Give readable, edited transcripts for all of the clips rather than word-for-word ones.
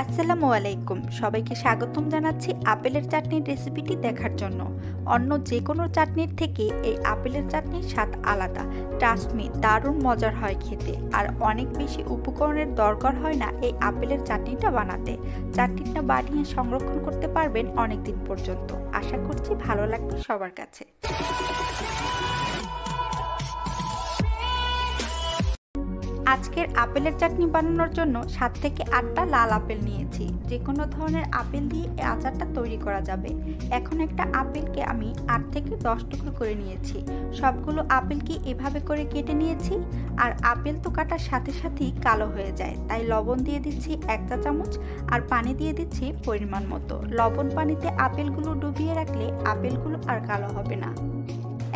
আসসালামু আলাইকুম, সবাইকে স্বাগতম জানাচ্ছি আপেলের চাটনির রেসিপিটি দেখার জন্য। অন্য যে কোনো চাটনির থেকে এই আপেলের চাটনির স্বাদ আলাদা। ট্রাস্ট মি, দারুণ মজার হয় খেতে, আর অনেক বেশি উপকরণের দরকার হয় না এই আপেলের চাটনিটা বানাতে। চাটনিটা বানিয়ে সংরক্ষণ করতে পারবেন অনেক দিন পর্যন্ত। আশা করছি ভালো লাগবে সবার কাছে। আজকের আপেলের চাটনি বানানোর জন্য 7 থেকে 8টা লাল আপেল নিয়েছি। যে কোনো ধরনের আপেল দিয়ে এই আচারটা তৈরি করা যাবে। এখন একটা আপেলকে আমি 8 থেকে 10 টুকরো করে নিয়েছি। সবগুলো আপেলকে এভাবে করে কেটে নিয়েছি। আর আপেল তো কাটার সাথে সাথেই কালো হয়ে যায়, তাই লবণ দিয়ে দিচ্ছি 1 চা চামচ আর পানি দিয়ে দিচ্ছি পরিমাণ মতো। লবণ পানিতে আপেলগুলো ডুবিয়ে রাখলে আপেলগুলো আর কালো হবে না।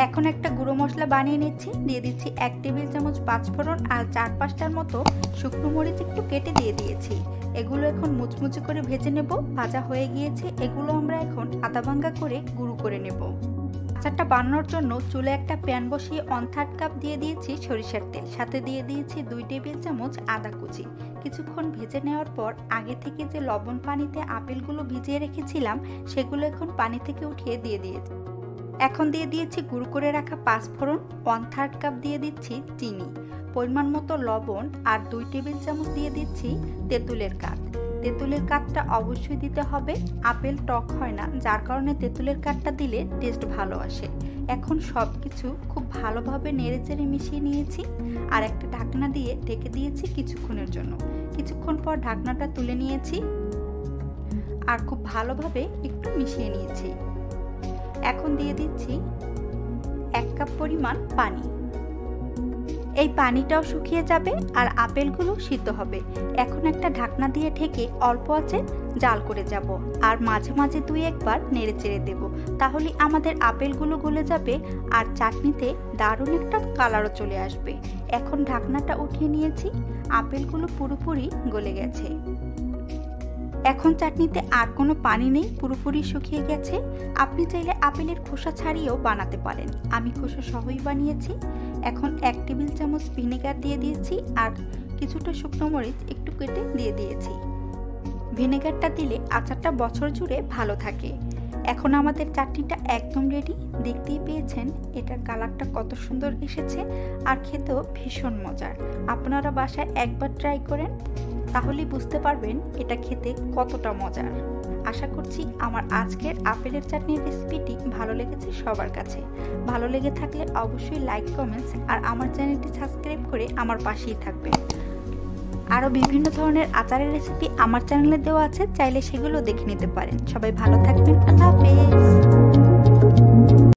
এখন একটা গুঁড়ো মশলা বানিয়ে নিচ্ছি। দিয়ে দিচ্ছি 1 টেবিল চামচ পাঁচফোড়ন আর 4-5টার মতো শুকনো মরিচ একটু কেটে দিয়ে দিয়েছি। এগুলো এখন মুচমুচে করে ভেজে নেব। ভাজা হয়ে গিয়েছে, এগুলো আমরা এখন আদা ভাঙ্গা করে গুঁড়ো করে নেব। আচারটা বানানোর জন্য চুলে একটা প্যান বসিয়ে 1/3 কাপ দিয়ে দিয়েছি সরিষার তেল, সাথে দিয়ে দিয়েছি 2 টেবিল চামচ আদা কুচি। কিছুক্ষণ ভেজে নেওয়ার পর আগে থেকে যে লবণ পানিতে আপেলগুলো ভিজিয়ে রেখেছিলাম সেগুলো এখন পানি থেকে উঠিয়ে দিয়ে দিয়েছি। এখন দিয়ে দিয়েছি গুঁড়ো করে রাখা পাঁচফোড়ন, 1/3 কাপ দিয়ে দিচ্ছি চিনি, পরিমাণ মতো লবণ আর 2 টেবিল চামচ দিয়ে দিচ্ছি তেঁতুলের কাঠ। তেঁতুলের কাঠটা অবশ্যই দিতে হবে, আপেল টক হয় না, যার কারণে তেঁতুলের কাঠটা দিলে টেস্ট ভালো আসে। এখন সব কিছু খুব ভালোভাবে নেড়েচেড়ে মিশিয়ে নিয়েছি আর একটা ঢাকনা দিয়ে ঢেকে দিয়েছি কিছুক্ষণের জন্য। কিছুক্ষণ পর ঢাকনাটা তুলে নিয়েছি আর খুব ভালোভাবে একটু মিশিয়ে নিয়েছি। এখন দিয়ে দিচ্ছি 1 কাপ পরিমাণ পানি। এই পানিটাও শুকিয়ে যাবে আর আপেলগুলো সিদ্ধ হবে। এখন একটা ঢাকনা দিয়ে ঢেকে অল্প আঁচে জাল করে যাব আর মাঝে মাঝে 2-1 বার নেড়ে চেড়ে দেব। তাহলে আমাদের আপেলগুলো গলে যাবে আর চাটনিতে দারুণ একটা কালারও চলে আসবে। এখন ঢাকনাটা উঠিয়ে নিয়েছি, আপেলগুলো পুরোপুরি গলে গেছে। এখন চাটনিতে আর কোনো পানি নেই, পুরোপুরি শুকিয়ে গেছে। আপনি চাইলে আপেলের খোসা ছাড়িয়েও বানাতে পারেন, আমি খোসা সহই বানিয়েছি। এখন 1 টেবিল চামচ ভিনেগার দিয়ে দিয়েছি আর কিছুটা শুকনো মরিচ একটু কেটে দিয়ে দিয়েছি। ভিনেগারটা দিলে আচারটা বছর জুড়ে ভালো থাকে। এখন আমাদের চাটনিটা একদম রেডি। দেখতেই পেয়েছেন এটার কালারটা কত সুন্দর এসেছে আর খেতেও ভীষণ মজার। আপনারা বাসায় একবার ট্রাই করেন, তাহলেই বুঝতে পারবেন এটা খেতে কতটা মজার। আশা করছি আমার আজকের আপেলের চাটনির রেসিপিটি ভালো লেগেছে সবার কাছে। ভালো লেগে থাকলে অবশ্যই লাইক, কমেন্টস আর আমার চ্যানেলটি সাবস্ক্রাইব করে আমার পাশেই থাকবেন। আরও বিভিন্ন ধরনের আচারের রেসিপি আমার চ্যানেলে দেওয়া আছে, চাইলে সেগুলো দেখে নিতে পারেন। সবাই ভালো থাকবেন, আল্লাহ হাফেজ।